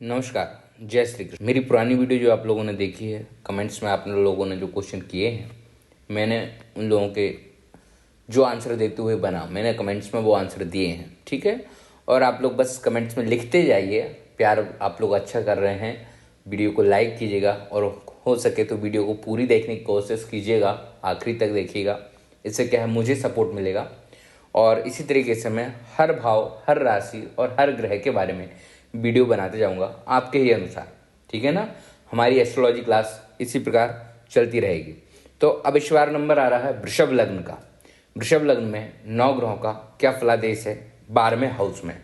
नमस्कार, जय श्री कृष्ण। मेरी पुरानी वीडियो जो आप लोगों ने देखी है, कमेंट्स में आप लोगों ने जो क्वेश्चन किए हैं, मैंने उन लोगों के जो आंसर देते हुए बना, मैंने कमेंट्स में वो आंसर दिए हैं, ठीक है। और आप लोग बस कमेंट्स में लिखते जाइए, प्यार आप लोग अच्छा कर रहे हैं। वीडियो को लाइक कीजिएगा और हो सके तो वीडियो को पूरी देखने की कोशिश कीजिएगा, आखिरी तक देखिएगा। इससे क्या है, मुझे सपोर्ट मिलेगा। और इसी तरीके से मैं हर भाव, हर राशि और हर ग्रह के बारे में वीडियो बनाते जाऊंगा आपके ही अनुसार, ठीक है ना। हमारी एस्ट्रोलॉजी क्लास इसी प्रकार चलती रहेगी। तो अब इस बार नंबर आ रहा है वृषभ लग्न का। वृषभ लग्न में 9 ग्रहों का क्या फलादेश है 12वें हाउस में,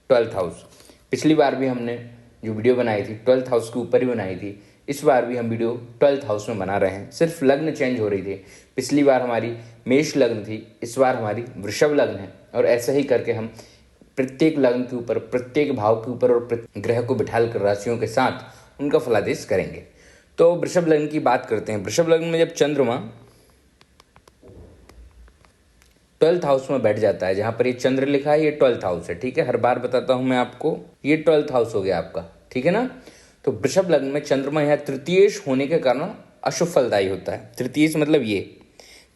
12th हाउस। पिछली बार भी हमने जो वीडियो बनाई थी 12th हाउस के ऊपर ही बनाई थी। इस बार भी हम वीडियो 12th हाउस में बना रहे हैं, सिर्फ लग्न चेंज हो रही थी। पिछली बार हमारी मेष लग्न थी, इस बार हमारी वृषभ लग्न है। और ऐसे ही करके हम प्रत्येक लग्न के ऊपर, प्रत्येक भाव के ऊपर और ग्रह को बिठाकर राशियों के साथ उनका फलादेश करेंगे। तो वृषभ लग्न की बात करते हैं। वृषभ लग्न में जब चंद्रमा 12th हाउस में बैठ जाता है, जहां पर ये चंद्र लिखा है, ये 12th हाउस है, ठीक है। हर बार बताता हूं मैं आपको, ये 12th हाउस हो गया आपका, ठीक है ना। तो वृषभ लग्न में चंद्रमा यहाँ तृतीयेश होने के कारण अशुभ फलदायी होता है। तृतीयेश मतलब ये,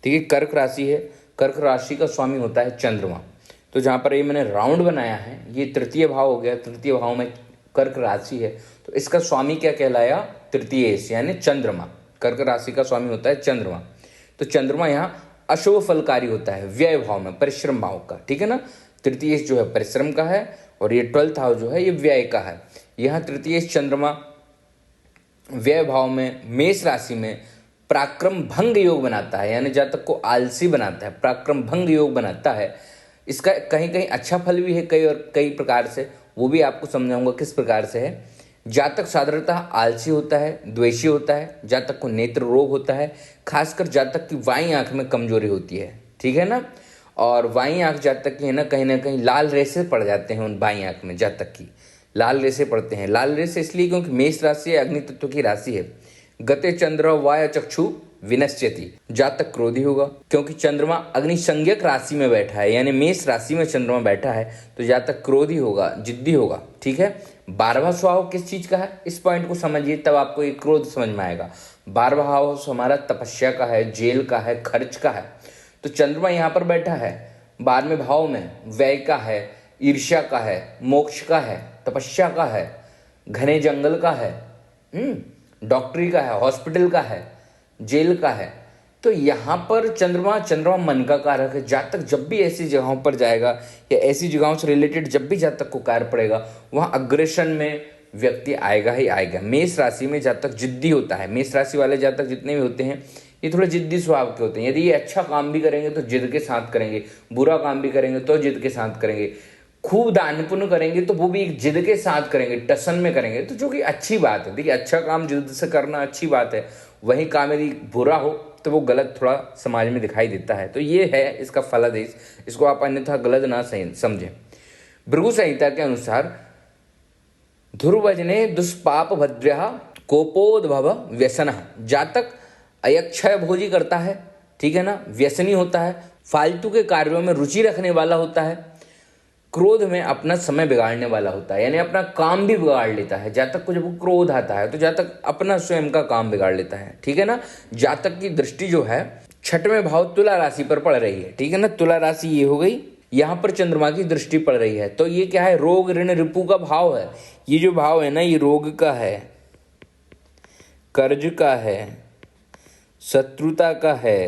ठीक है, कर्क राशि है, कर्क राशि का स्वामी होता है चंद्रमा। तो जहाँ पर ये मैंने राउंड बनाया है, ये तृतीय भाव हो गया, तृतीय भाव में कर्क राशि है, तो इसका स्वामी क्या कहलाया, तृतीयेश यानी चंद्रमा। कर्क राशि का स्वामी होता है चंद्रमा। तो चंद्रमा यहाँ अशुभ फलकारी होता है व्यय भाव में, परिश्रम भाव का, ठीक है ना। तृतीयेश जो है परिश्रम का है और ये 12th हाउस जो है ये व्यय का है। यहाँ तृतीयेश चंद्रमा व्यय भाव में मेष राशि में पराक्रम भंग योग बनाता है, यानी जातक को आलसी बनाता है, पराक्रम भंग योग बनाता है। इसका कहीं कहीं अच्छा फल भी है, कई प्रकार से, वो भी आपको समझाऊंगा किस प्रकार से है। जातक साधारणतः आलसी होता है, द्वेषी होता है, जातक को नेत्र रोग होता है, खासकर जातक की बाईं आंख में कमजोरी होती है, ठीक है ना। और बाईं आंख जातक की है ना कहीं लाल रेसे पड़ जाते हैं, उन बाईं आंख में जातक की लाल रेसे पड़ते हैं। लाल रेसे इसलिए क्योंकि मेष राशि अग्नि तत्व की राशि है। गते चंद्र वाय चक्षु विनश्यति, जातक क्रोधी होगा क्योंकि चंद्रमा अग्नि संज्ञक राशि में बैठा है, यानी मेष राशि में चंद्रमा बैठा है, तो जातक क्रोधी होगा, जिद्दी होगा, ठीक है। 12वां स्वभाव किस चीज का है, इस पॉइंट को समझिए, तब आपको एक क्रोध समझ में आएगा। 12वां भाव हमारा तपस्या का है, जेल का है, खर्च का है। तो चंद्रमा यहाँ पर बैठा है 12वें भाव में, व्यय का है, ईर्ष्या का है, मोक्ष का है, तपस्या का है, घने जंगल का है, डॉक्टरी का है, हॉस्पिटल का है, जेल का है। तो यहाँ पर चंद्रमा मन का कारक है। जातक जब भी ऐसी जगहों पर जाएगा या ऐसी जगहों से रिलेटेड जब भी जातक को कार्य पड़ेगा, वहाँ अग्रेशन में व्यक्ति आएगा ही आएगा। मेष राशि में जातक जिद्दी होता है। मेष राशि वाले जातक जितने भी होते हैं ये थोड़े जिद्दी स्वभाव के होते हैं। यदि ये अच्छा काम भी करेंगे तो जिद के साथ करेंगे, बुरा काम भी करेंगे तो जिद के साथ करेंगे, खूब दान पुण्य करेंगे तो वो भी एक जिद के साथ करेंगे, टसन में करेंगे, तो जो कि अच्छी बात है। देखिए, अच्छा काम जिद से करना अच्छी बात है, वही काम यदि बुरा हो तो वो गलत थोड़ा समाज में दिखाई देता है। तो ये है इसका फलादेश, इसको आप अन्यथा गलत ना समझें। भृगु संहिता के अनुसार ध्रुवजने दुष्पाप भद्र्यः कोपोद्भव व्यसन, जातक अयक्षय भोजी करता है, ठीक है ना, व्यसनी होता है, फालतू के कार्यों में रुचि रखने वाला होता है, क्रोध में अपना समय बिगाड़ने वाला होता है, यानी अपना काम भी बिगाड़ लेता है। जातक को जब क्रोध आता है तो जातक अपना स्वयं का काम बिगाड़ लेता है, ठीक है ना। जातक की दृष्टि जो है 6वें भाव तुला राशि पर पड़ रही है, ठीक है ना। तुला राशि ये हो गई, यहाँ पर चंद्रमा की दृष्टि पड़ रही है। तो ये क्या है, रोग ऋण रिपु का भाव है। ये जो भाव है ना, ये रोग का है, कर्ज का है, शत्रुता का है,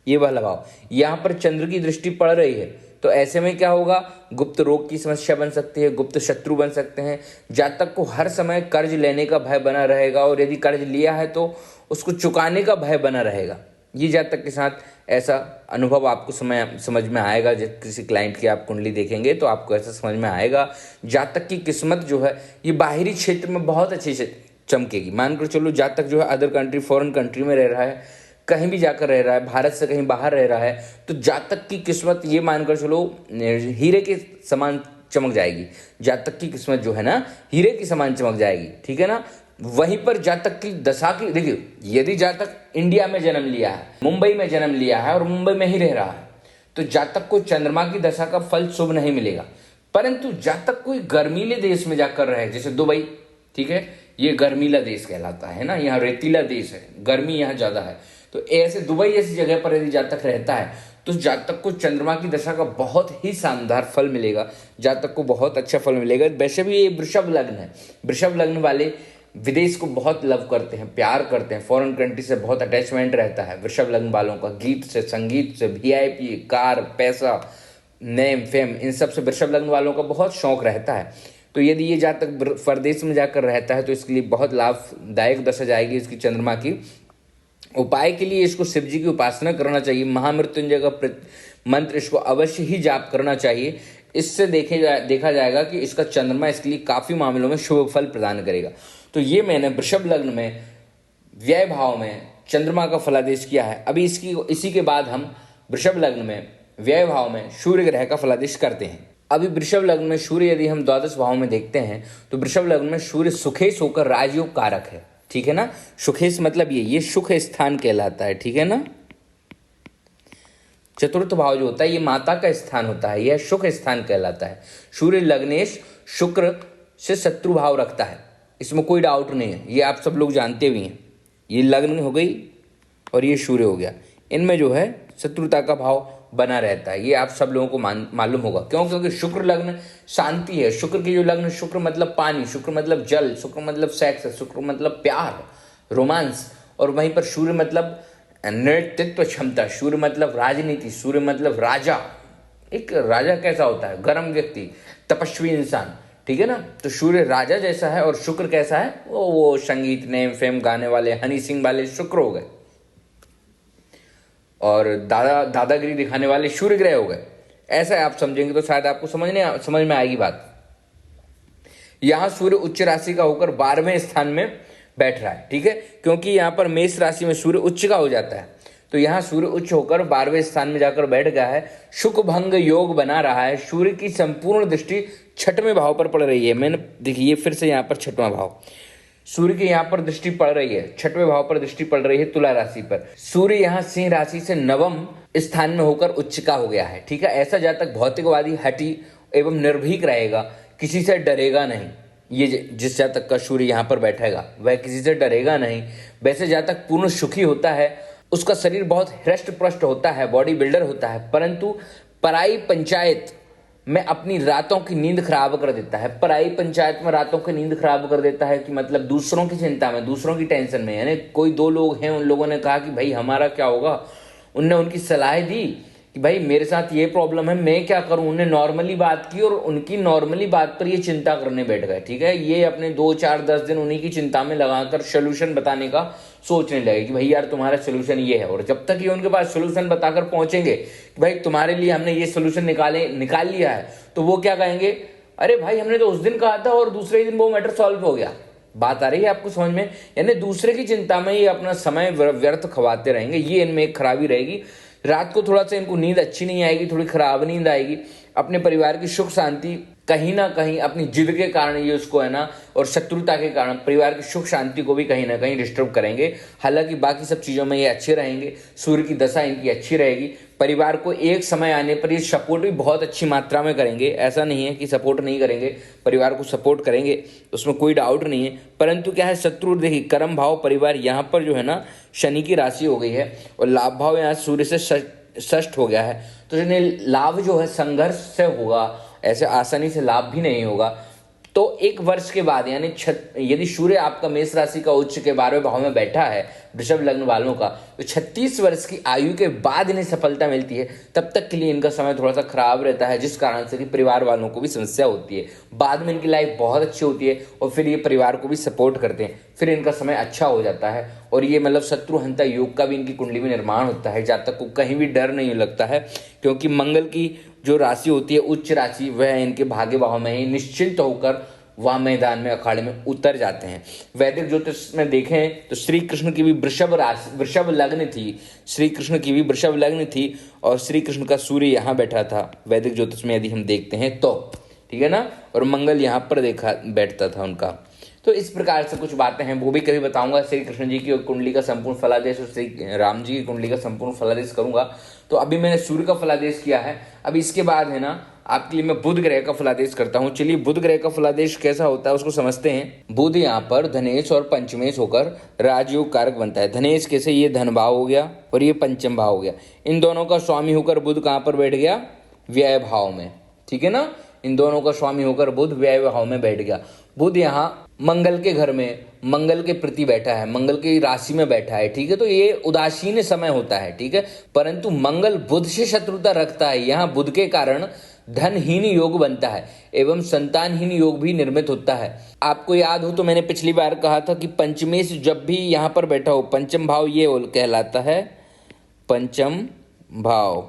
ये वाला भाव। यहाँ पर चंद्र की दृष्टि पड़ रही है, तो ऐसे में क्या होगा, गुप्त रोग की समस्या बन सकती है, गुप्त शत्रु बन सकते हैं। जातक को हर समय कर्ज लेने का भय बना रहेगा, और यदि कर्ज लिया है तो उसको चुकाने का भय बना रहेगा। ये जातक के साथ ऐसा अनुभव आपको समझ में आएगा। जब किसी क्लाइंट की आप कुंडली देखेंगे तो आपको ऐसा समझ में आएगा। जातक की किस्मत जो है ये बाहरी क्षेत्र में बहुत अच्छी से चमकेगी। मानकर चलो जातक जो है अदर कंट्री, फॉरेन कंट्री में रह रहा है, कहीं भी जाकर रह रहा है, भारत से कहीं बाहर रह रहा है, तो जातक की किस्मत ये मानकर चलो हीरे के समान चमक जाएगी। जातक की किस्मत जो है ना हीरे की समान चमक जाएगी, ठीक है ना। वहीं पर जातक की दशा की, देखिए, यदि जातक इंडिया में जन्म लिया है, मुंबई में जन्म लिया है और मुंबई में ही रह रहा है, तो जातक को चंद्रमा की दशा का फल शुभ नहीं मिलेगा। परंतु जातक कोई गर्मीले देश में जाकर रहे, जैसे दुबई, ठीक है। ये गर्मीला देश कहलाता है ना, यहाँ रेतीला देश है, गर्मी यहाँ ज्यादा है। तो ऐसे दुबई जैसी जगह पर यदि जातक रहता है तो जातक को चंद्रमा की दशा का बहुत ही शानदार फल मिलेगा, जातक को बहुत अच्छा फल मिलेगा। वैसे भी ये वृषभ लग्न है, वृषभ लग्न वाले विदेश को बहुत लव करते हैं, प्यार करते हैं, फॉरेन कंट्री से बहुत अटैचमेंट रहता है वृषभ लग्न वालों का, गीत से, संगीत से, वीआईपी, कार, पैसा, नेम, फेम, इन सब से वृषभ लग्न वालों का बहुत शौक रहता है। तो यदि ये जातक परदेश में जाकर रहता है तो इसके लिए बहुत लाभदायक दशा जाएगी इसकी चंद्रमा की। उपाय के लिए इसको शिव जी की उपासना करना चाहिए, महामृत्युंजय का मंत्र इसको अवश्य ही जाप करना चाहिए। इससे देखा जाएगा कि इसका चंद्रमा इसके लिए काफी मामलों में शुभ फल प्रदान करेगा। तो ये मैंने वृषभ लग्न में व्यय भाव में चंद्रमा का फलादेश किया है। अभी इसी के बाद हम वृषभ लग्न में व्यय भाव में सूर्य ग्रह का फलादेश करते हैं। अभी वृषभ लग्न में सूर्य यदि हम द्वादश भाव में देखते हैं तो वृषभ लग्न में सूर्य सुखेश होकर राजयोग कारक है, ठीक है ना। सुखेश मतलब ये सुख स्थान कहलाता है, ठीक है ना। चतुर्थ भाव जो होता है ये माता का स्थान होता है, यह सुख स्थान कहलाता है। सूर्य लग्नेश शुक्र से शत्रु भाव रखता है, इसमें कोई डाउट नहीं है, ये आप सब लोग जानते भी हैं। ये लग्न हो गई और ये सूर्य हो गया, इनमें जो है शत्रुता का भाव बना रहता है, ये आप सब लोगों को मालूम होगा। क्यों? क्योंकि शुक्र लग्न शांति है। शुक्र की जो लग्न, शुक्र मतलब पानी, शुक्र मतलब जल, शुक्र मतलब सेक्स, शुक्र मतलब प्यार, रोमांस, और वहीं पर सूर्य मतलब नेतृत्व क्षमता, सूर्य मतलब राजनीति, सूर्य मतलब राजा। एक राजा कैसा होता है? गर्म व्यक्ति, तपस्वी इंसान, ठीक है ना। तो सूर्य राजा जैसा है और शुक्र कैसा है? वो संगीत, नेम, फेम गाने वाले, हनी सिंह वाले शुक्र हो गए, और दादागिरी दिखाने वाले सूर्य ग्रह हो गए। ऐसा आप समझेंगे तो शायद आपको समझ में आएगी बात। यहां सूर्य उच्च राशि का होकर 12वें स्थान में बैठ रहा है, ठीक है, क्योंकि यहां पर मेष राशि में सूर्य उच्च का हो जाता है। तो यहां सूर्य उच्च होकर 12वें स्थान में जाकर बैठ गया है, सुख भंग योग बना रहा है। सूर्य की संपूर्ण दृष्टि 6वें भाव पर पड़ रही है। मैंने देखिए फिर से यहां पर 6वां भाव, सूर्य की यहाँ पर दृष्टि पड़ रही है, 6वें भाव पर दृष्टि पड़ रही है तुला राशि पर। सूर्य यहाँ सिंह राशि से 9वें स्थान में होकर उच्च का हो गया है, ठीक है। ऐसा जातक भौतिकवादी, हठी एवं निर्भीक रहेगा, किसी से डरेगा नहीं। ये जिस जातक का सूर्य यहाँ पर बैठेगा वह किसी से डरेगा नहीं। वैसे जातक पूर्ण सुखी होता है, उसका शरीर बहुत हृष्ट पुष्ट होता है, बॉडी बिल्डर होता है, परंतु पराई पंचायत में अपनी रातों की नींद खराब कर देता है। पराई पंचायत में रातों की नींद खराब कर देता है कि मतलब दूसरों की चिंता में, दूसरों की टेंशन में। यानी कोई 2 लोग हैं, उन लोगों ने कहा कि भाई हमारा क्या होगा, उनने उनकी सलाह दी कि भाई मेरे साथ ये प्रॉब्लम है, मैं क्या करूं। उन्होंने नॉर्मली बात की और उनकी नॉर्मली बात पर ये चिंता करने बैठ गए, ठीक है। ये अपने 2, 4, 10 दिन उन्हीं की चिंता में लगाकर सोल्यूशन बताने का सोचने लगे कि भाई यार तुम्हारा सोल्यूशन ये है। और जब तक ये उनके पास सोल्यूशन बताकर पहुंचेंगे कि भाई तुम्हारे लिए हमने ये सोल्यूशन निकाल लिया है, तो वो क्या कहेंगे, अरे भाई हमने तो उस दिन कहा था और दूसरे दिन वो मैटर सॉल्व हो गया। बात आ रही है आपको समझ में? यानी दूसरे की चिंता में ये अपना समय व्यर्थ खवाते रहेंगे, ये इनमें एक खराबी रहेगी। रात को थोड़ा सा इनको नींद अच्छी नहीं आएगी, थोड़ी खराब नींद आएगी। अपने परिवार की सुख शांति कहीं ना कहीं अपनी जिद के कारण ये उसको है ना, और शत्रुता के कारण परिवार की सुख शांति को भी कहीं ना कहीं डिस्टर्ब करेंगे। हालांकि बाकी सब चीजों में ये अच्छे रहेंगे, सूर्य की दशा इनकी अच्छी रहेगी। परिवार को एक समय आने पर ये सपोर्ट भी बहुत अच्छी मात्रा में करेंगे, ऐसा नहीं है कि सपोर्ट नहीं करेंगे, परिवार को सपोर्ट करेंगे, उसमें कोई डाउट नहीं है। परंतु क्या है, शत्रु देखिए कर्म भाव परिवार यहाँ पर जो है ना शनि की राशि हो गई है, और लाभ भाव यहाँ सूर्य से षष्ठ हो गया है। तो लाभ जो है संघर्ष से होगा, ऐसे आसानी से लाभ भी नहीं होगा। तो 1 वर्ष के बाद यानी यदि सूर्य आपका मेष राशि का उच्च के 12वें भाव में बैठा है वृषभ लग्न वालों का, तो 36 वर्ष की आयु के बाद इन्हें सफलता मिलती है। तब तक के लिए इनका समय थोड़ा सा खराब रहता है, जिस कारण से कि परिवार वालों को भी समस्या होती है। बाद में इनकी लाइफ बहुत अच्छी होती है और फिर ये परिवार को भी सपोर्ट करते हैं, फिर इनका समय अच्छा हो जाता है। और ये मतलब शत्रुहंता योग का भी इनकी कुंडली में निर्माण होता है। जातक को कहीं भी डर नहीं लगता है, क्योंकि मंगल की जो राशि होती है उच्च राशि, वह इनके भाग्य भाव में ही निश्चिंत होकर वह मैदान में अखाड़े में उतर जाते हैं। वैदिक ज्योतिष में देखें तो श्री कृष्ण की भी वृषभ लग्न थी, श्री कृष्ण की भी वृषभ लग्न थी, और श्री कृष्ण का सूर्य यहाँ बैठा था वैदिक ज्योतिष में यदि हम देखते हैं तो, ठीक है ना। और मंगल यहाँ पर बैठता था उनका। तो इस प्रकार से कुछ बातें हैं, वो भी कभी बताऊंगा। श्री कृष्ण जी की कुंडली का संपूर्ण फलादेश और श्री राम जी की कुंडली का संपूर्ण फलादेश करूंगा। तो अभी मैंने सूर्य का फलादेश किया है, अब इसके बाद है ना आपके लिए मैं बुध ग्रह का फलादेश करता हूँ। चलिए बुध ग्रह का फलादेश कैसा होता है उसको समझते हैं। बुध यहाँ पर धनेश और पंचमेश होकर राजयोग कारक बनता है। धनेश कैसे, ये धन भाव हो गया और ये पंचम भाव हो गया। इन दोनों का स्वामी होकर बुध कहाँ पर बैठ गया, व्यय भाव में, ठीक है ना। इन दोनों का स्वामी होकर बुध व्यय भाव में बैठ गया। बुध यहाँ मंगल के घर में, मंगल के प्रति बैठा है, मंगल की राशि में बैठा है, ठीक है। तो ये उदासीन समय होता है, ठीक है। परंतु मंगल बुध से शत्रुता रखता है। यहाँ बुध के कारण धनहीन योग बनता है एवं संतानहीन योग भी निर्मित होता है। आपको याद हो तो मैंने पिछली बार कहा था कि पंचमेश जब भी यहाँ पर बैठा हो, पंचम भाव ये कहलाता है पंचम भाव।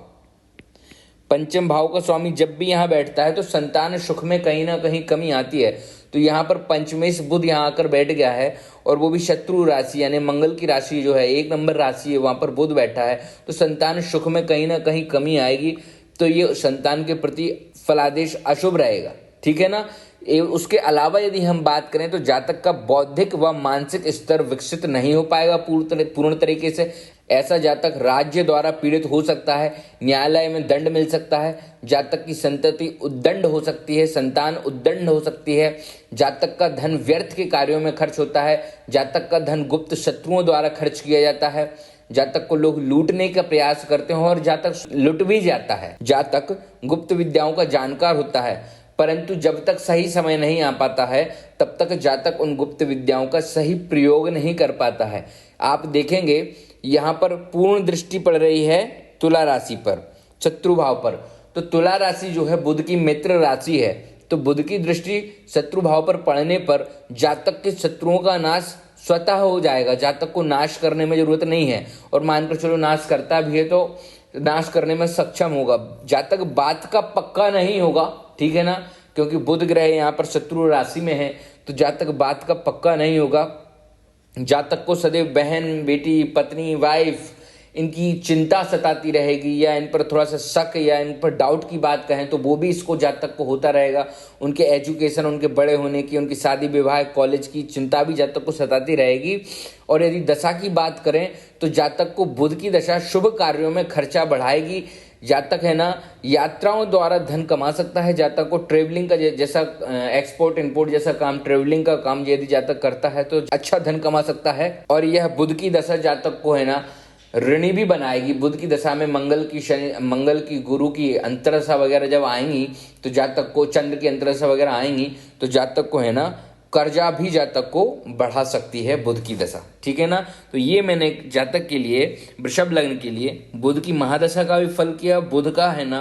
पंचम भाव का स्वामी जब भी यहाँ बैठता है तो संतान सुख में कहीं ना कहीं कमी आती है। तो यहाँ पर पंचमेश बुध यहाँ आकर बैठ गया है और वो भी शत्रु राशि यानी मंगल की राशि जो है, 1 नंबर राशि है, वहाँ पर बुध बैठा है। तो संतान सुख में कहीं ना कहीं कमी आएगी। तो ये संतान के प्रति फलादेश अशुभ रहेगा, ठीक है ना। उसके अलावा यदि हम बात करें तो जातक का बौद्धिक व मानसिक स्तर विकसित नहीं हो पाएगा पूर्ण तरीके से। ऐसा जातक राज्य द्वारा पीड़ित हो सकता है, न्यायालय में दंड मिल सकता है, जातक की संतति उद्दंड हो सकती है, संतान उद्दंड हो सकती है, जातक का धन व्यर्थ के कार्यों में खर्च होता है, जातक का धन गुप्त शत्रुओं द्वारा खर्च किया जाता है, जातक को लोग लूटने का प्रयास करते हैं और जातक लुट भी जाता है। जातक गुप्त विद्याओं का जानकार होता है, परंतु जब तक सही समय नहीं आ पाता है तब तक जातक उन गुप्त विद्याओं का सही प्रयोग नहीं कर पाता है। आप देखेंगे यहाँ पर पूर्ण दृष्टि पड़ रही है तुला राशि पर, शत्रु भाव पर। तो तुला राशि जो है बुध की मित्र राशि है। तो बुध की दृष्टि शत्रु भाव पर पड़ने पर जातक के शत्रुओं का नाश स्वतः हो जाएगा। जातक को नाश करने में जरूरत नहीं है, और मानकर चलो नाश करता भी है तो नाश करने में सक्षम होगा। जातक बात का पक्का नहीं होगा, ठीक है ना, क्योंकि बुध ग्रह यहाँ पर शत्रु राशि में है। तो जातक बात का पक्का नहीं होगा। जातक को सदैव बहन, बेटी, पत्नी, वाइफ इनकी चिंता सताती रहेगी, या इन पर थोड़ा सा शक या इन पर डाउट की बात कहें तो वो भी इसको जातक को होता रहेगा। उनके एजुकेशन, उनके बड़े होने की, उनकी शादी विवाह, कॉलेज की चिंता भी जातक को सताती रहेगी। और यदि दशा की बात करें तो जातक को बुध की दशा शुभ कार्यों में खर्चा बढ़ाएगी। जातक है ना यात्राओं द्वारा धन कमा सकता है। जातक को ट्रेवलिंग का जैसा एक्सपोर्ट इंपोर्ट जैसा काम, ट्रेवलिंग का काम यदि जातक करता है तो अच्छा धन कमा सकता है। और यह बुध की दशा जातक को है ना ऋणी भी बनाएगी। बुध की दशा में मंगल की, गुरु की अंतरदशा वगैरह जब आएंगी तो जातक को, चंद्र की अंतरदशा वगैरह आएंगी तो जातक को है ना कर्जा भी जातक को बढ़ा सकती है बुध की दशा, ठीक है ना। तो ये मैंने जातक के लिए, वृषभ लग्न के लिए बुध की महादशा का भी फल किया, बुध का है ना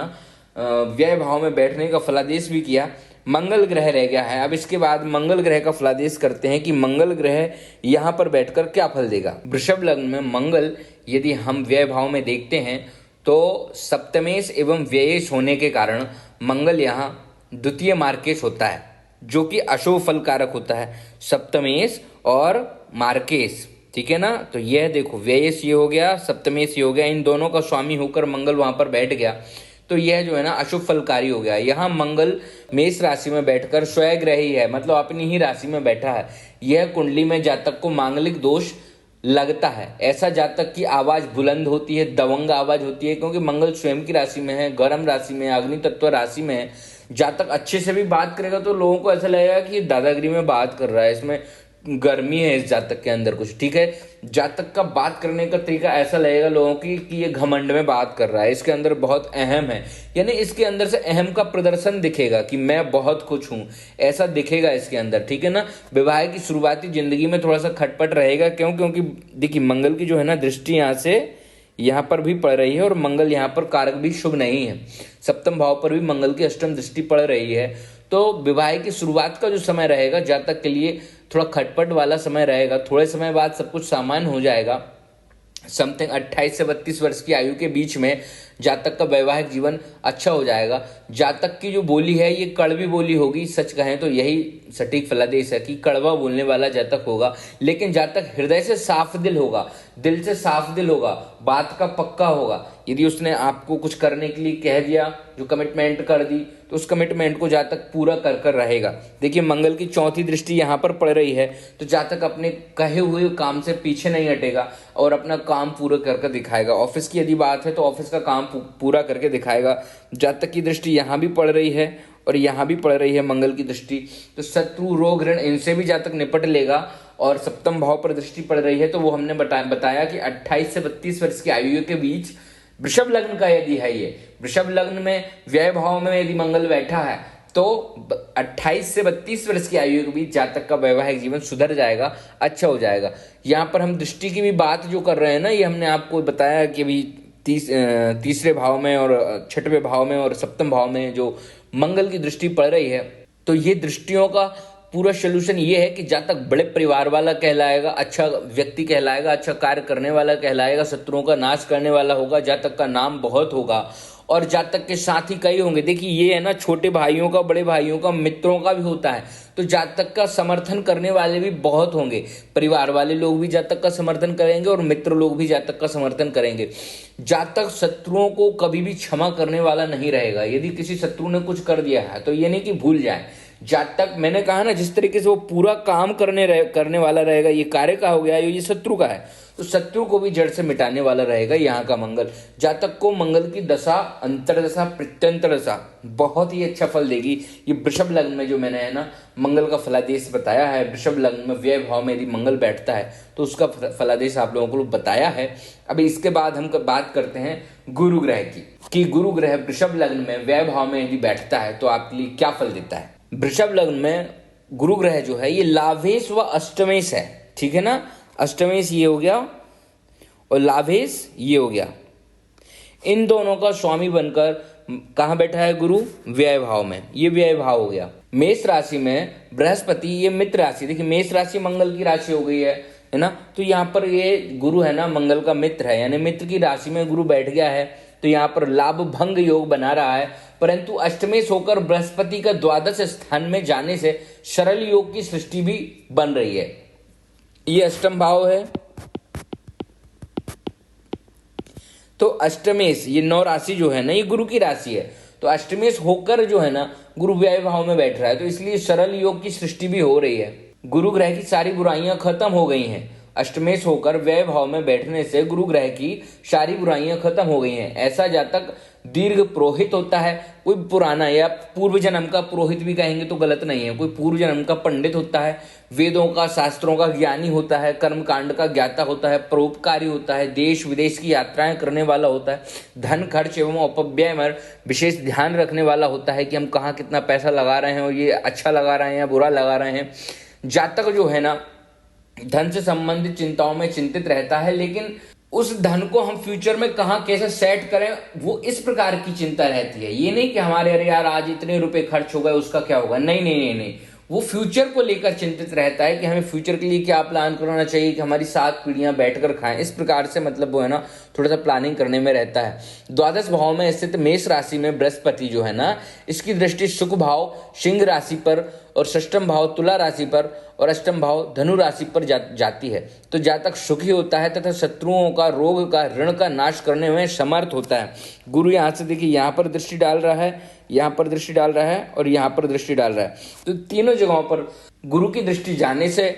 व्यय भाव में बैठने का फलादेश भी किया। मंगल ग्रह रह गया है। अब इसके बाद मंगल ग्रह का फलादेश करते हैं कि मंगल ग्रह यहाँ पर बैठकर क्या फल देगा। वृषभ लग्न में मंगल यदि हम व्यय भाव में देखते हैं तो सप्तमेश एवं व्ययेश होने के कारण मंगल यहाँ द्वितीय मार्केश होता है, जो कि अशुभ फल कारक होता है। सप्तमेश और मार्केश, ठीक है ना। तो यह देखो व्ययेश ये हो गया, सप्तमेश ये हो गया, इन दोनों का स्वामी होकर मंगल वहां पर बैठ गया। तो यह जो है ना अशुभ फलकारी हो गया। यहाँ मंगल मेष राशि में बैठकर स्वयग्रही है, मतलब अपनी ही राशि में बैठा है। यह कुंडली में जातक को मांगलिक दोष लगता है। ऐसा जातक की आवाज बुलंद होती है, दबंग आवाज होती है, क्योंकि मंगल स्वयं की राशि में है, गर्म राशि में, अग्नि तत्व राशि में है। जातक अच्छे से भी बात करेगा तो लोगों को ऐसा लगेगा कि दादागिरी में बात कर रहा है, इसमें गर्मी है इस जातक के अंदर कुछ, ठीक है। जातक का बात करने का तरीका ऐसा लगेगा लोगों की कि ये घमंड में बात कर रहा है, इसके अंदर बहुत अहम है, यानी इसके अंदर से अहम का प्रदर्शन दिखेगा कि मैं बहुत कुछ हूं, ऐसा दिखेगा इसके अंदर, ठीक है ना। विवाह की शुरुआती जिंदगी में थोड़ा सा खटपट रहेगा, क्यों? क्योंकि देखिए मंगल की जो है ना दृष्टि यहाँ से यहाँ पर भी पड़ रही है, और मंगल यहाँ पर कारक भी शुभ नहीं है। सप्तम भाव पर भी मंगल की अष्टम दृष्टि पड़ रही है। तो विवाह की शुरुआत का जो समय रहेगा जातक के लिए थोड़ा खटपट वाला समय रहेगा। थोड़े समय बाद सब कुछ सामान्य हो जाएगा। समथिंग 28 से 32 वर्ष की आयु के बीच में जातक का वैवाहिक जीवन अच्छा हो जाएगा। जातक की जो बोली है ये कड़वी बोली होगी, सच कहें तो यही सटीक फलादेश है कि कड़वा बोलने वाला जातक होगा, लेकिन जातक हृदय से साफ दिल होगा, दिल से साफ दिल होगा, बात का पक्का होगा। यदि उसने आपको कुछ करने के लिए कह दिया, जो कमिटमेंट कर दी, तो उस कमिटमेंट को जातक पूरा कर कर रहेगा। देखिए मंगल की चौथी दृष्टि यहाँ पर पड़ रही है, तो जातक अपने कहे हुए काम से पीछे नहीं हटेगा और अपना काम पूरा कर कर दिखाएगा। ऑफिस की यदि बात है तो ऑफिस का काम पूरा करके दिखाएगा। जातक की दृष्टि यहाँ भी पड़ रही है और यहाँ भी पड़ रही है मंगल की दृष्टि, तो शत्रु रोग ऋण इनसे भी जातक निपट लेगा। और सप्तम भाव पर दृष्टि पड़ रही है तो वो हमने बताया कि 28 से 32 वर्ष की आयु के बीच वृषभ लग्न का यदि है, ये वृषभ लग्न में व्यय भाव में यदि मंगल बैठा है तो 28 से 32 वर्ष की आयु के बीच जातक का वैवाहिक जीवन सुधर जाएगा, अच्छा हो जाएगा। यहाँ पर हम दृष्टि की भी बात जो कर रहे हैं ना, ये हमने आपको बताया कि अभी तीसरे भाव में और छठवें भाव में और सप्तम भाव में जो मंगल की दृष्टि पड़ रही है, तो ये दृष्टियों का पूरा सोल्यूशन ये है कि जातक बड़े परिवार वाला कहलाएगा, अच्छा व्यक्ति कहलाएगा, अच्छा कार्य करने वाला कहलाएगा, शत्रुओं का नाश करने वाला होगा, जातक का नाम बहुत होगा और जातक के साथी कई होंगे। देखिए ये है ना, छोटे भाइयों का, बड़े भाइयों का, मित्रों का भी होता है, तो जातक का समर्थन करने वाले भी बहुत होंगे। परिवार वाले लोग भी जातक का समर्थन करेंगे और मित्र लोग भी जातक का समर्थन करेंगे। जातक शत्रुओं को कभी भी क्षमा करने वाला नहीं रहेगा। यदि किसी शत्रु ने कुछ कर दिया है तो ये नहीं कि भूल जाए। जातक, मैंने कहा ना, जिस तरीके से वो पूरा काम करने वाला रहेगा, ये कार्य का हो गया, ये शत्रु का है, तो शत्रु को भी जड़ से मिटाने वाला रहेगा यहाँ का मंगल। जातक को मंगल की दशा, अंतरदशा, प्रत्यंतर दशा बहुत ही अच्छा फल देगी। ये वृषभ लग्न में जो मैंने है ना मंगल का फलादेश बताया है, वृषभ लग्न में व्यय भाव में यदि मंगल बैठता है तो उसका फलादेश आप लोगों को बताया है। अभी इसके बाद हम बात करते हैं गुरु ग्रह की, कि गुरु ग्रह वृषभ लग्न में व्यय भाव में यदि बैठता है तो आपके लिए क्या फल देता है। वृषभ लग्न में गुरु ग्रह जो है ये लाभेश व अष्टमेश है, ठीक है ना। अष्टमेश ये हो गया और लाभेश ये हो गया। इन दोनों का स्वामी बनकर कहाँ बैठा है गुरु? व्यय भाव में। ये व्यय भाव हो गया। मेष राशि में बृहस्पति, ये मित्र राशि, देखिए मेष राशि मंगल की राशि हो गई है ना। तो यहाँ पर ये गुरु है ना मंगल का मित्र है, यानी मित्र की राशि में गुरु बैठ गया है, तो यहाँ पर लाभ भंग योग बना रहा है। परंतु अष्टमेश होकर बृहस्पति का द्वादश स्थान में जाने से सरल योग की सृष्टि भी बन रही है। ये अष्टम भाव है, तो अष्टमेश, ये 9 राशि जो है ना ये गुरु की राशि है, तो अष्टमेश होकर जो है ना गुरु व्यय भाव में बैठ रहा है, तो इसलिए सरल योग की सृष्टि भी हो रही है। गुरु ग्रह की सारी बुराइयां खत्म हो गई हैं। अष्टमेश होकर व्यय भाव में बैठने से गुरु ग्रह की सारी बुराइयां खत्म हो गई हैं। ऐसा जातक दीर्घ पुरोहित होता है, कोई पुराना या पूर्व जन्म का पुरोहित भी कहेंगे तो गलत नहीं है, कोई पूर्व जन्म का पंडित होता है, वेदों का, शास्त्रों का ज्ञानी होता है, कर्म कांड का ज्ञाता होता है, परोपकारी होता है, देश विदेश की यात्राएं करने वाला होता है, धन खर्च एवं अपव्यय में विशेष ध्यान रखने वाला होता है कि हम कहाँ कितना पैसा लगा रहे हैं और ये अच्छा लगा रहे हैं या बुरा लगा रहे हैं। जातक जो है ना धन से संबंधित चिंताओं में चिंतित रहता है, लेकिन उस धन को हम फ्यूचर में कहाँ कैसे सेट करें, वो इस प्रकार की चिंता रहती है। ये नहीं कि हमारे अरे यार आज इतने रुपए खर्च हो गए उसका क्या होगा, नहीं नहीं नहीं नहीं, वो फ्यूचर को लेकर चिंतित रहता है कि हमें फ्यूचर के लिए क्या प्लान करना चाहिए कि हमारी 7 पीढ़ियां बैठकर खाएं। इस प्रकार से मतलब वो है ना थोड़ा सा प्लानिंग करने में रहता है। द्वादश भाव में स्थित मेष राशि में बृहस्पति जो है ना, इसकी दृष्टि सुख भाव सिंह राशि पर और षष्ठम भाव तुला राशि पर और अष्टम भाव धनु राशि पर जाती है। तो जातक सुखी होता है तथा शत्रुओं का, रोग का, ऋण का नाश करने में समर्थ होता है। गुरु यहाँ से देखिए यहाँ पर दृष्टि डाल रहा है, यहाँ पर दृष्टि डाल रहा है और यहाँ पर दृष्टि डाल रहा है, तो तीनों जगहों पर गुरु की दृष्टि जाने से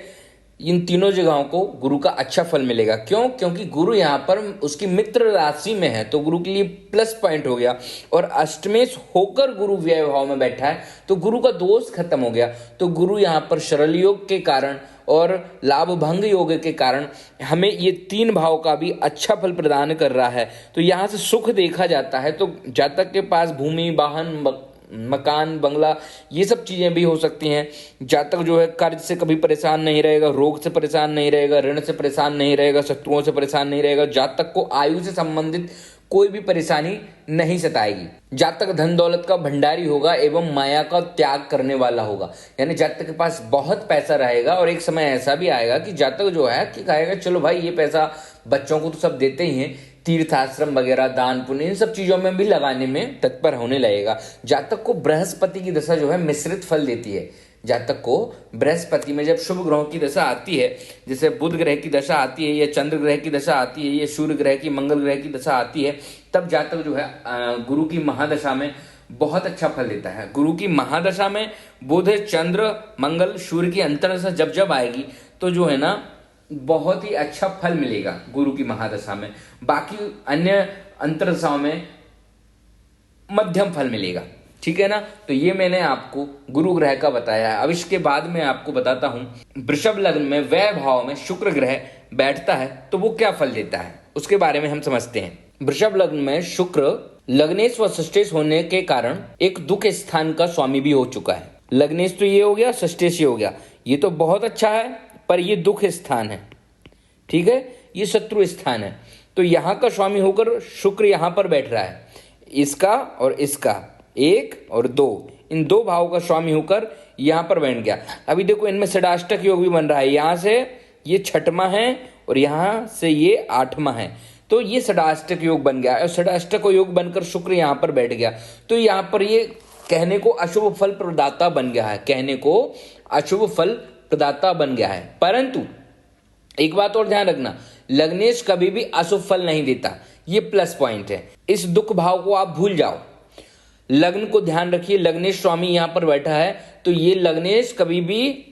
इन तीनों जगहों को गुरु का अच्छा फल मिलेगा। क्यों? क्योंकि गुरु यहाँ पर उसकी मित्र राशि में है, तो गुरु के लिए प्लस पॉइंट हो गया। और अष्टमेश होकर गुरु व्यय भाव में बैठा है तो गुरु का दोष खत्म हो गया। तो गुरु यहाँ पर सरल योग के कारण और लाभ भंग योग के कारण हमें ये 3 भाव का भी अच्छा फल प्रदान कर रहा है। तो यहाँ से सुख देखा जाता है। तो जातक के पास भूमि, वाहन, मकान, बंगला, ये सब चीजें भी हो सकती हैं। जातक जो है कर्ज से कभी परेशान नहीं रहेगा, रोग से परेशान नहीं रहेगा, ऋण से परेशान नहीं रहेगा, शत्रुओं से परेशान नहीं रहेगा। जातक को आयु से संबंधित कोई भी परेशानी नहीं सताएगी। जातक धन दौलत का भंडारी होगा एवं माया का त्याग करने वाला होगा, यानी जातक के पास बहुत पैसा रहेगा। और एक समय ऐसा भी आएगा कि जातक जो है कि कहेगा चलो भाई ये पैसा बच्चों को तो सब देते ही हैं, तीर्थाश्रम वगैरह, दान पुण्य, इन सब चीजों में भी लगाने में तत्पर होने लगेगा। जातक को बृहस्पति की दशा जो है मिश्रित फल देती है। जातक को बृहस्पति में जब शुभ ग्रहों की दशा आती है, जैसे बुध ग्रह की दशा आती है या चंद्र ग्रह की दशा आती है या सूर्य ग्रह की, मंगल ग्रह की दशा आती है, तब जातक जो है गुरु की महादशा में बहुत अच्छा फल देता है। गुरु की महादशा में बुध, चंद्र, मंगल, सूर्य की अंतरदशा जब जब आएगी तो जो है ना बहुत ही अच्छा फल मिलेगा गुरु की महादशा में। बाकी अन्य अंतरदशाओं में मध्यम फल मिलेगा, ठीक है ना। तो ये मैंने आपको गुरु ग्रह का बताया है। अब इसके बाद मैं आपको बताता हूं वृषभ लग्न में व्यय भाव में शुक्र ग्रह बैठता है तो वो क्या फल देता है, उसके बारे में हम समझते हैं। वृषभ लग्न में शुक्र लग्नेश व षष्ठेश होने के कारण एक दुख स्थान का स्वामी भी हो चुका है। लग्नेश तो ये हो गया, षष्ठेश ये हो गया, ये तो बहुत अच्छा है, पर ये दुख स्थान है, ठीक है, ये शत्रु स्थान है। तो यहाँ का स्वामी होकर शुक्र यहाँ पर बैठ रहा है, इसका और इसका, 1 और 2, इन 2 भावों का स्वामी होकर यहाँ पर बैठ गया। अभी देखो इनमें षडाष्टक योग भी बन रहा है, यहाँ से ये 6वां है और यहाँ से ये 8वां है, तो ये षडाष्टक योग बन गया और षडाष्टक योग बनकर शुक्र यहाँ पर बैठ गया। तो यहाँ पर ये कहने को अशुभ फल प्रदाता बन गया है, कहने को अशुभ फल प्रदाता बन गया है। परंतु एक बात और ध्यान रखना, लग्नेश कभी भी अशुभ फल नहीं देता, ये प्लस पॉइंट है। इस दुख भाव को आप भूल जाओ, लग्न को ध्यान रखिए। लग्नेश स्वामी यहाँ पर बैठा है तो ये लग्नेश कभी भी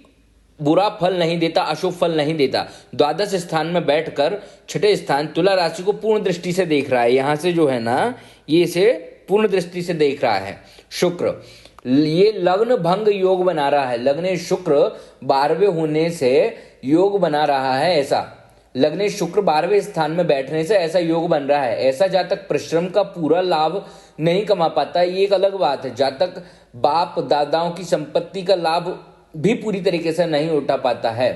बुरा फल नहीं देता, अशुभ फल नहीं देता। द्वादश स्थान में बैठकर 6ठे स्थान तुला राशि को पूर्ण दृष्टि से देख रहा है, यहां से जो है ना ये इसे पूर्ण दृष्टि से देख रहा है शुक्र। ये लग्न भंग योग बना रहा है, लग्न शुक्र 12वें होने से योग बना रहा है, ऐसा लग्न शुक्र 12वें स्थान में बैठने से ऐसा योग बन रहा है। ऐसा जातक परिश्रम का पूरा लाभ नहीं कमा पाता, ये एक अलग बात है। जातक बाप दादाओं की संपत्ति का लाभ भी पूरी तरीके से नहीं उठा पाता है।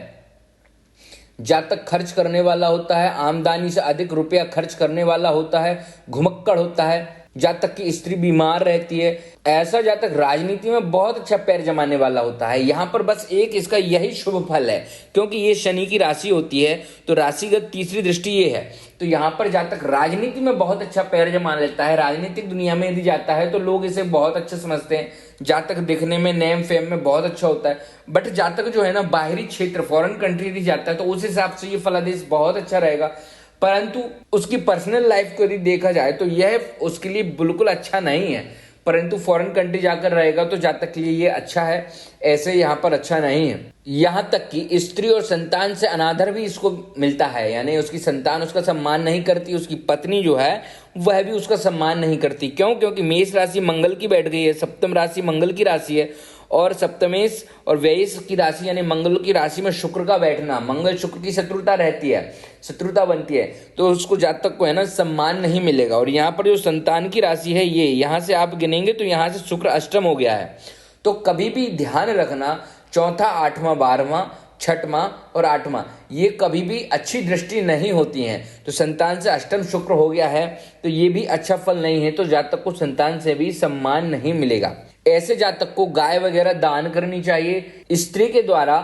जातक खर्च करने वाला होता है, आमदनी से अधिक रुपया खर्च करने वाला होता है, घुमक्कड़ होता है। जातक की स्त्री बीमार रहती है। ऐसा जातक राजनीति में बहुत अच्छा पैर जमाने वाला होता है। यहाँ पर बस एक इसका यही शुभ फल है, क्योंकि ये शनि की राशि होती है तो राशिगत तीसरी दृष्टि ये है। तो यहाँ पर जातक राजनीति में बहुत अच्छा पैर जमा लेता है, राजनीतिक दुनिया में यदि जाता है तो लोग इसे बहुत अच्छा समझते हैं। जातक दिखने में नेम फेम में बहुत अच्छा होता है, बट जातक जो है ना बाहरी क्षेत्र फॉरेन कंट्री यदि जाता है तो उस हिसाब से ये फलादेश बहुत अच्छा रहेगा। परंतु उसकी पर्सनल लाइफ को यदि देखा जाए तो यह उसके लिए बिल्कुल अच्छा नहीं है। परंतु फॉरेन कंट्री जाकर रहेगा तो जातक के लिए ये अच्छा है, ऐसे यहाँ पर अच्छा नहीं है। यहाँ तक कि स्त्री और संतान से अनादर भी इसको मिलता है, यानी उसकी संतान उसका सम्मान नहीं करती, उसकी पत्नी जो है वह भी उसका सम्मान नहीं करती। क्यों? क्योंकि मेष राशि मंगल की बैठ गई है, सप्तम राशि मंगल की राशि है, और सप्तमेश और व्ययेश की राशि यानी मंगल की राशि में शुक्र का बैठना, मंगल शुक्र की शत्रुता रहती है, शत्रुता बनती है, तो उसको जातक को है ना सम्मान नहीं मिलेगा। और यहाँ पर जो संतान की राशि है ये यहाँ से आप गिनेंगे तो यहाँ से शुक्र अष्टम हो गया है। तो कभी भी ध्यान रखना, चौथा, 8वां, 12वां, 6वां और 8वां ये कभी भी अच्छी दृष्टि नहीं होती हैं। तो संतान से अष्टम शुक्र हो गया है तो ये भी अच्छा फल नहीं है, तो जातक को संतान से भी सम्मान नहीं मिलेगा। ऐसे जातक को गाय वगैरह दान करनी चाहिए। स्त्री के द्वारा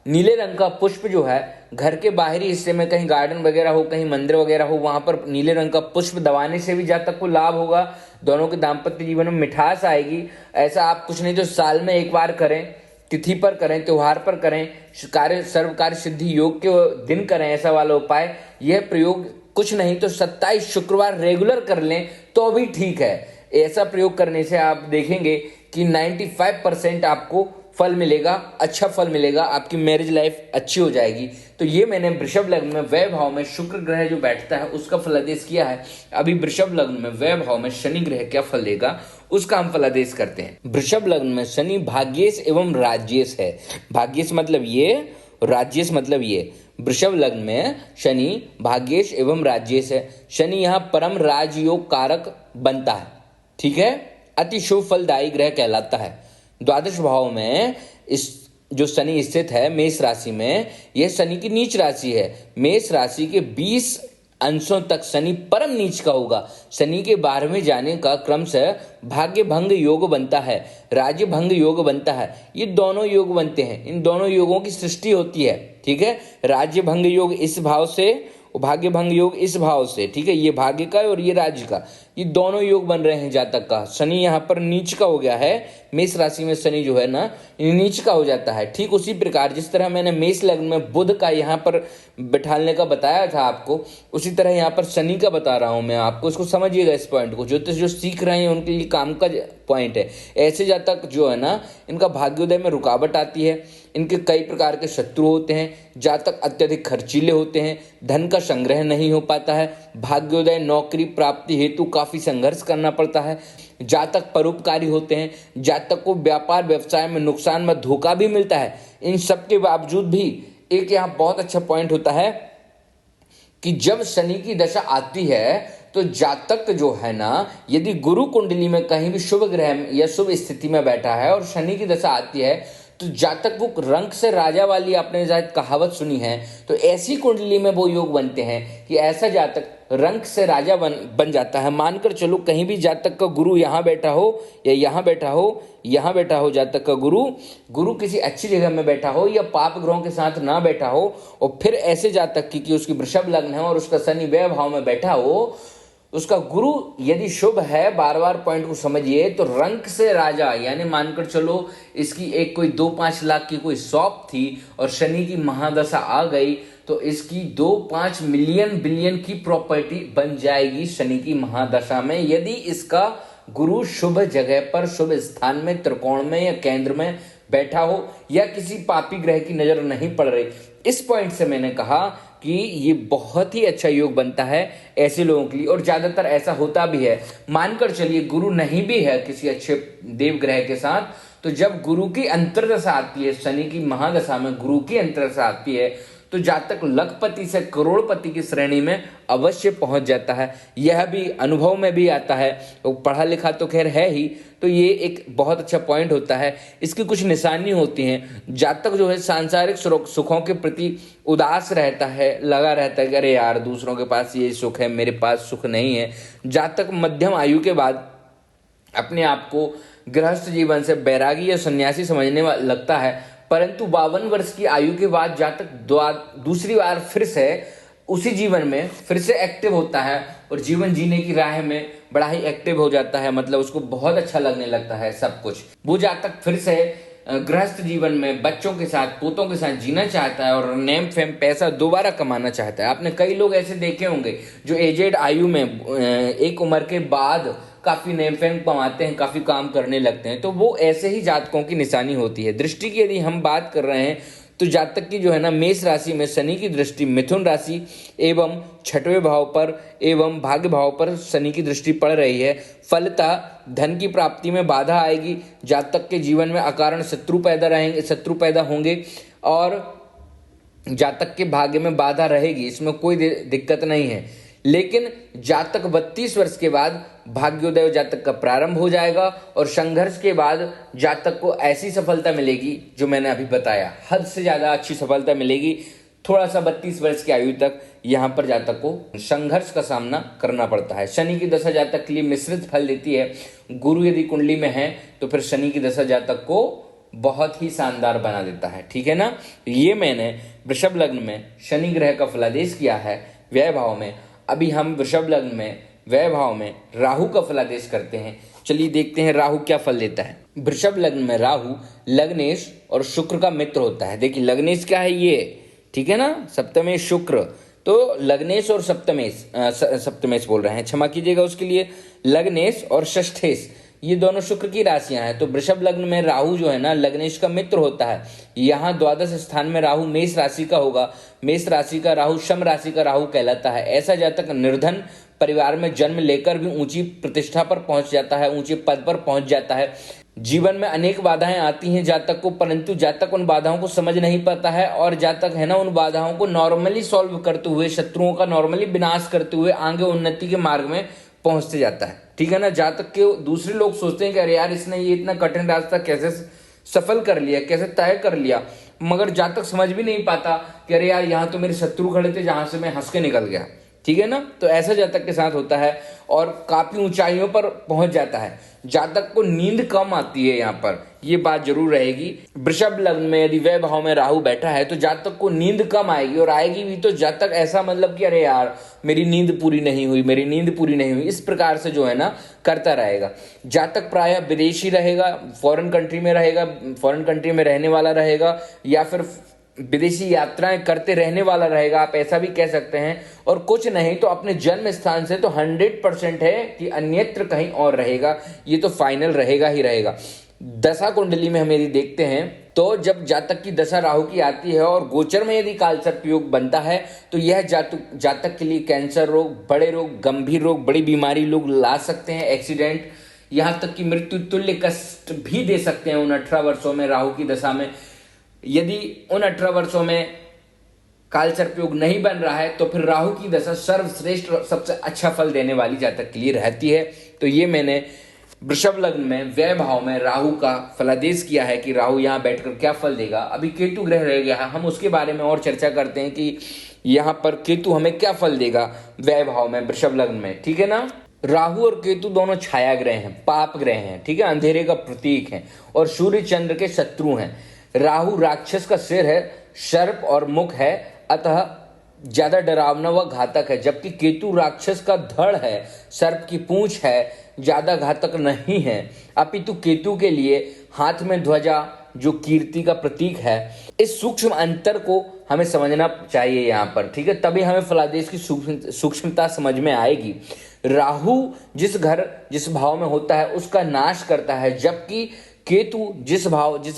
नीले रंग का पुष्प जो है घर के बाहरी हिस्से में कहीं गार्डन वगैरह हो, कहीं मंदिर वगैरह हो, वहां पर नीले रंग का पुष्प दबाने से भी जातक को लाभ होगा, दोनों के दाम्पत्य जीवन में मिठास आएगी। ऐसा आप कुछ नहीं तो साल में एक बार करें, तिथि पर करें, त्योहार पर करें, कार्य सर्व कार्य सिद्धि योग के दिन करें, ऐसा वाला उपाय। यह प्रयोग कुछ नहीं तो 27 शुक्रवार रेगुलर कर लें तो भी ठीक है। ऐसा प्रयोग करने से आप देखेंगे कि 95% आपको फल मिलेगा, अच्छा फल मिलेगा, आपकी मैरिज लाइफ अच्छी हो जाएगी। तो ये मैंने वृषभ लग्न में व्यय भाव में शुक्र ग्रह जो बैठता है उसका फलादेश किया है। अभी वृषभ लग्न में व्यय भाव में शनि ग्रह क्या फल देगा उसका हम फलादेश करते हैं। वृषभ लग्न में शनि भाग्येश एवं राज्येश है। भाग्येश मतलब ये, राज्येश मतलब ये। वृषभ लग्न में शनि भाग्येश एवं राज्येश है। शनि यहाँ परम राजयोग कारक बनता है, ठीक है, अति शुभ फलदायी ग्रह कहलाता है। द्वादश भाव में इस जो शनि स्थित है मेष राशि में, यह शनि की नीच राशि है। मेष राशि के 20 अंशों तक शनि परम नीच का होगा। शनि के 12वें जाने का क्रम से भाग्य भंग योग बनता है, राज्य भंग योग बनता है। ये दोनों योग बनते हैं, इन दोनों योगों की सृष्टि होती है, ठीक है। राज्य भंग योग इस भाव से और भाग्य भंग योग इस भाव से, ठीक है। ये भाग्य का और ये राज्य का, ये दोनों योग बन रहे हैं जातक का। शनि यहाँ पर नीच का हो गया है, मेष राशि में शनि जो है ना नीच का हो जाता है। ठीक उसी प्रकार जिस तरह मैंने मेष लग्न में बुध का यहाँ पर बैठाने का बताया था आपको, उसी तरह यहाँ पर शनि का बता रहा हूँ मैं आपको। इसको समझिएगा, इस पॉइंट को। ज्योतिष जो सीख रहे हैं उनके लिए काम का पॉइंट है। ऐसे जातक जो है ना इनका भाग्योदय में रुकावट आती है, इनके कई प्रकार के शत्रु होते हैं, जातक अत्यधिक खर्चीले होते हैं, धन का संग्रह नहीं हो पाता है, भाग्योदय नौकरी प्राप्ति हेतु काफी संघर्ष करना पड़ता है, जातक परोपकारी होते हैं, जातक को व्यापार व्यवसाय में नुकसान में धोखा भी मिलता है। इन सब के बावजूद भी एक यहाँ बहुत अच्छा पॉइंट होता है कि जब शनि की दशा आती है तो जातक जो है ना, यदि गुरु कुंडली में कहीं भी शुभ ग्रह या शुभ स्थिति में बैठा है और शनि की दशा आती है तो जातक वो रंक से राजा वाली आपने शायद कहावत सुनी है, तो ऐसी कुंडली में वो योग बनते हैं कि ऐसा जातक रंक से राजा बन जाता है। मानकर चलो कहीं भी जातक का गुरु यहाँ बैठा हो या यहाँ बैठा हो, यहाँ बैठा हो जातक का गुरु किसी अच्छी जगह में बैठा हो या पाप ग्रहों के साथ ना बैठा हो, और फिर ऐसे जातक की कि उसकी वृषभ लग्न है और उसका शनि व्यय भाव में बैठा हो, उसका गुरु यदि शुभ है, बार बार पॉइंट को समझिए, तो रंक से राजा यानी मानकर चलो इसकी एक कोई 2-5 लाख की कोई शॉप थी और शनि की महादशा आ गई तो इसकी 2-5 मिलियन बिलियन की प्रॉपर्टी बन जाएगी शनि की महादशा में, यदि इसका गुरु शुभ जगह पर शुभ स्थान में त्रिकोण में या केंद्र में बैठा हो या किसी पापी ग्रह की नजर नहीं पड़ रही। इस पॉइंट से मैंने कहा कि ये बहुत ही अच्छा योग बनता है ऐसे लोगों के लिए, और ज्यादातर ऐसा होता भी है। मानकर चलिए गुरु नहीं भी है किसी अच्छे देव ग्रह के साथ, तो जब गुरु की अंतर्दशा आती है, शनि की महादशा में गुरु की अंतर्दशा आती है, तो जातक लखपति से करोड़पति की श्रेणी में अवश्य पहुंच जाता है। यह भी अनुभव में भी आता है, तो पढ़ा लिखा तो खैर है ही, तो ये एक बहुत अच्छा पॉइंट होता है। इसकी कुछ निशानी होती हैं। जातक जो है सांसारिक सुखों के प्रति उदास रहता है, लगा रहता है कि अरे यार दूसरों के पास ये सुख है, मेरे पास सुख नहीं है। जातक मध्यम आयु के बाद अपने आप को गृहस्थ जीवन से बैरागी या सन्यासी समझने लगता है, परंतु 52 वर्ष की आयु के बाद जातक दूसरी बार फिर से उसी जीवन में फिर से एक्टिव होता है और जीवन जीने की राह में बड़ा ही एक्टिव हो जाता है। मतलब उसको बहुत अच्छा लगने लगता है सब कुछ। वो जातक फिर से गृहस्थ जीवन में बच्चों के साथ पोतों के साथ जीना चाहता है और नेम फेम पैसा दोबारा कमाना चाहता है। आपने कई लोग ऐसे देखे होंगे जो एजेड आयु में एक उम्र के बाद काफी नेम फेम कमाते हैं, काफी काम करने लगते हैं, तो वो ऐसे ही जातकों की निशानी होती है। दृष्टि की यदि हम बात कर रहे हैं तो जातक की जो है ना, मेष राशि में शनि की दृष्टि मिथुन राशि एवं 6वें भाव पर एवं भाग्य भाव पर शनि की दृष्टि पड़ रही है। फलतः धन की प्राप्ति में बाधा आएगी, जातक के जीवन में अकारण शत्रु पैदा होंगे और जातक के भाग्य में बाधा रहेगी, इसमें कोई दिक्कत नहीं है। लेकिन जातक 32 वर्ष के बाद भाग्योदय जातक का प्रारंभ हो जाएगा और संघर्ष के बाद जातक को ऐसी सफलता मिलेगी जो मैंने अभी बताया, हद से ज्यादा अच्छी सफलता मिलेगी। थोड़ा सा 32 वर्ष की आयु तक यहाँ पर जातक को संघर्ष का सामना करना पड़ता है। शनि की दशा जातक के लिए मिश्रित फल देती है। गुरु यदि कुंडली में है तो फिर शनि की दशा जातक को बहुत ही शानदार बना देता है, ठीक है ना। ये मैंने वृषभ लग्न में शनि ग्रह का फलादेश किया है व्यय भाव में। अभी हम वृषभ लग्न में व्यय भाव में राहु का फलादेश करते हैं। चलिए देखते हैं राहु क्या फल देता है। वृषभ लग्न में राहु लग्नेश और शुक्र का मित्र होता है। देखिए लग्नेश क्या है ये, ठीक है ना, सप्तमेश शुक्र, तो लग्नेश और सप्तमेश बोल रहे हैं, क्षमा कीजिएगा उसके लिए। लग्नेश और षष्ठेश ये दोनों शुक्र की राशियां हैं। तो वृषभ लग्न में राहु जो है ना लग्नेश का मित्र होता है। यहाँ द्वादश स्थान में राहु मेष राशि का होगा। मेष राशि का राहु शम राशि का राहु कहलाता है। ऐसा जातक निर्धन परिवार में जन्म लेकर भी ऊंची प्रतिष्ठा पर पहुंच जाता है, ऊंचे पद पर पहुंच जाता है। जीवन में अनेक बाधाएं आती हैं जातक को, परंतु जातक उन बाधाओं को समझ नहीं पाता है और जातक है ना उन बाधाओं को नॉर्मली सॉल्व करते हुए, शत्रुओं का नॉर्मली विनाश करते हुए आगे उन्नति के मार्ग में पहुंचते जाता है, ठीक है ना। जातक के दूसरे लोग सोचते हैं कि अरे यार इसने ये इतना कठिन रास्ता कैसे सफल कर लिया, कैसे तय कर लिया, मगर जातक समझ भी नहीं पाता कि अरे यार यहाँ तो मेरे शत्रु खड़े थे जहां से मैं हंस के निकल गया, ठीक है ना। तो ऐसा जातक के साथ होता है और काफी ऊंचाइयों पर पहुंच जाता है। जातक को नींद कम आती है, यहाँ पर ये बात जरूर रहेगी। वृषभ लग्न में यदि व्यय भाव में राहु बैठा है तो जातक को नींद कम आएगी, और आएगी भी तो जातक ऐसा मतलब कि अरे यार मेरी नींद पूरी नहीं हुई, मेरी नींद पूरी नहीं हुई, इस प्रकार से जो है ना करता रहेगा। जातक प्रायः विदेशी रहेगा, फॉरेन कंट्री में रहेगा, फॉरेन कंट्री में रहने वाला रहेगा या फिर विदेशी यात्राएं करते रहने वाला रहेगा, आप ऐसा भी कह सकते हैं। और कुछ नहीं तो अपने जन्म स्थान से तो 100% है कि अन्यत्र कहीं और रहेगा, ये तो फाइनल रहेगा ही रहेगा। दशा कुंडली में हम यदि देखते हैं तो जब जातक की दशा राहु की आती है और गोचर में यदि काल सर्प योग बनता है तो यह जातक के लिए कैंसर रोग, बड़े रोग, गंभीर रोग, बड़ी बीमारी लोग ला सकते हैं, एक्सीडेंट, यहाँ तक कि मृत्यु तुल्य कष्ट भी दे सकते हैं उन 18 वर्षों में राहु की दशा में। यदि उन 18 वर्षों में काल सर्प योग नहीं बन रहा है तो फिर राहु की दशा सर्वश्रेष्ठ सबसे अच्छा फल देने वाली जातक के लिए रहती है। तो ये मैंने वृषभ लग्न में व्यय भाव में राहु का फलादेश किया है कि राहु यहाँ बैठकर क्या फल देगा। अभी केतु ग्रह रह गया है, हम उसके बारे में और चर्चा करते हैं कि यहाँ पर केतु हमें क्या फल देगा व्यय भाव में वृषभ लग्न में, ठीक है ना। राहु और केतु दोनों छाया ग्रह हैं, पाप ग्रह हैं, ठीक है, अंधेरे का प्रतीक है और सूर्य चंद्र के शत्रु हैं। राहु राक्षस का सिर है, सर्प और मुख है, अतः ज्यादा डरावना व घातक है, जबकि केतु राक्षस का धड़ है, सर्प की पूंछ है, ज्यादा घातक नहीं है। अपितु केतु के लिए हाथ में ध्वजा जो कीर्ति का प्रतीक है। इस सूक्ष्म अंतर को हमें समझना चाहिए यहाँ पर, ठीक है, तभी हमें फलादेश की सूक्ष्मता समझ में आएगी। राहु जिस भाव में होता है उसका नाश करता है, जबकि केतु जिस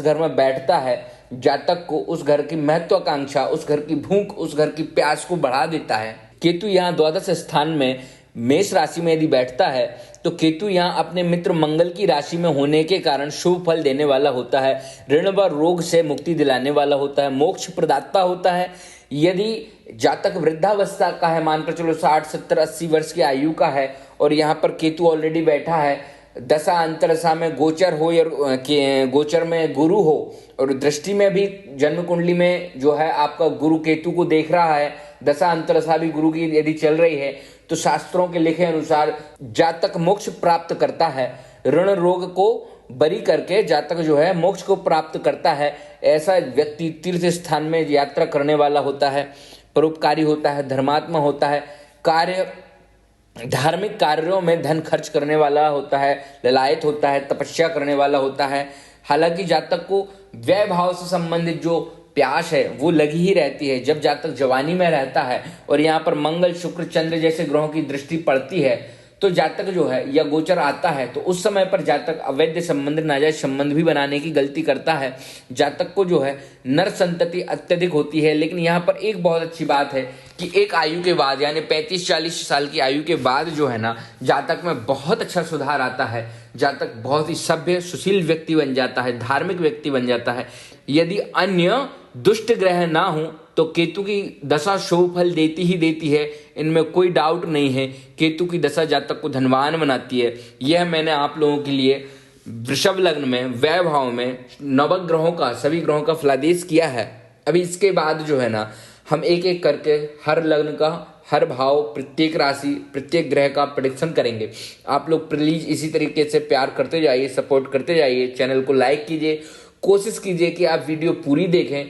घर में बैठता है जातक को उस घर की महत्वाकांक्षा, उस घर की भूख, उस घर की प्यास को बढ़ा देता है। केतु यहाँ द्वादश स्थान में मेष राशि में यदि बैठता है तो केतु यहाँ अपने मित्र मंगल की राशि में होने के कारण शुभ फल देने वाला होता है, ऋण व रोग से मुक्ति दिलाने वाला होता है, मोक्ष प्रदाता होता है। यदि जातक वृद्धावस्था का है, मानकर चलो 60, 70, 80 वर्ष की आयु का है और यहाँ पर केतु ऑलरेडी बैठा है, दशा अंतरदशा में गोचर हो या गोचर में गुरु हो और दृष्टि में भी जन्म कुंडली में जो है आपका गुरु केतु को देख रहा है, दशा अंतरदशा भी गुरु की यदि चल रही है तो शास्त्रों के लिखे अनुसार जातक मोक्ष प्राप्त करता है, ऋण रोग को बरी करके जातक जो है मोक्ष को प्राप्त करता है। ऐसा व्यक्ति तीर्थ स्थान में यात्रा करने वाला होता है, परोपकारी होता है, धर्मात्मा होता है, धार्मिक कार्यों में धन खर्च करने वाला होता है, ललायत होता है, तपस्या करने वाला होता है। हालांकि जातक को व्यय भाव से संबंधित जो प्यास है वो लगी ही रहती है जब जातक जवानी में रहता है और यहाँ पर मंगल, शुक्र, चंद्र जैसे ग्रहों की दृष्टि पड़ती है तो जातक जो है या गोचर आता है तो उस समय पर जातक अवैध संबंध, नाजायज संबंध भी बनाने की गलती करता है। जातक को जो है नर संतति अत्यधिक होती है। लेकिन यहाँ पर एक बहुत अच्छी बात है कि एक आयु के बाद यानी 35-40 साल की आयु के बाद जो है ना जातक में बहुत अच्छा सुधार आता है, जातक बहुत ही सभ्य सुशील व्यक्ति बन जाता है, धार्मिक व्यक्ति बन जाता है। यदि अन्य दुष्ट ग्रह ना हो तो केतु की दशा शुभ फल देती ही देती है, इनमें कोई डाउट नहीं है। केतु की दशा जातक को धनवान बनाती है। यह मैंने आप लोगों के लिए वृषभ लग्न में व्यय भाव में नवग्रहों का, सभी ग्रहों का फलादेश किया है। अभी इसके बाद जो है ना हम एक एक करके हर लग्न का, हर भाव, प्रत्येक राशि, प्रत्येक ग्रह का प्रेडिक्शन करेंगे। आप लोग प्लीज इसी तरीके से प्यार करते जाइए, सपोर्ट करते जाइए, चैनल को लाइक कीजिए, कोशिश कीजिए कि आप वीडियो पूरी देखें,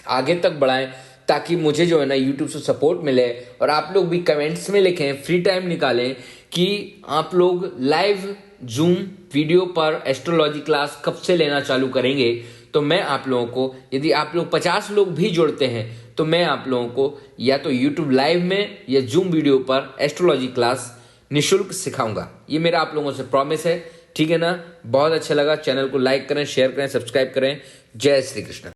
आगे तक बढ़ाएं ताकि मुझे जो है ना YouTube से सपोर्ट मिले। और आप लोग भी कमेंट्स में लिखें, फ्री टाइम निकालें कि आप लोग लाइव जूम वीडियो पर एस्ट्रोलॉजी क्लास कब से लेना चालू करेंगे। तो मैं आप लोगों को, यदि आप लोग 50 लोग भी जुड़ते हैं तो मैं आप लोगों को या तो YouTube लाइव में या जूम वीडियो पर एस्ट्रोलॉजी क्लास निःशुल्क सिखाऊंगा। ये मेरा आप लोगों से प्रॉमिस है, ठीक है ना। बहुत अच्छा लगा, चैनल को लाइक करें, शेयर करें, सब्सक्राइब करें। जय श्री कृष्ण।